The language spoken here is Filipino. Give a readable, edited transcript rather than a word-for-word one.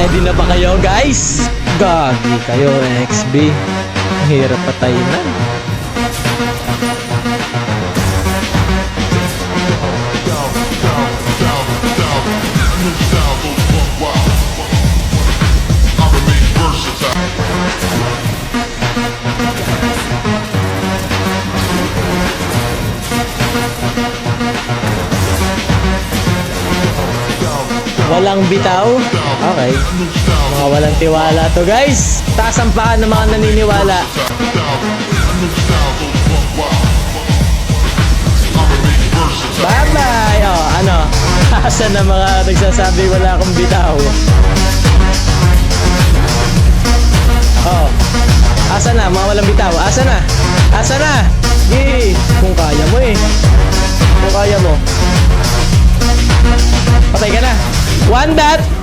Ready na ba kayo, guys? Gagi kayo, XB. Hirap patay na. Walang bitaw? Okay. Mga walang tiwala to, guys. Taas ang paa ng mga naniniwala. Bye-bye! Oh, ano? Asan na mga nagsasabi wala akong bitaw? Oh. Asa na? Mga walang bitaw. Asa na? Asa na? Yee! Kung kaya mo eh. Kung kaya mo. Patay ka na. One dot.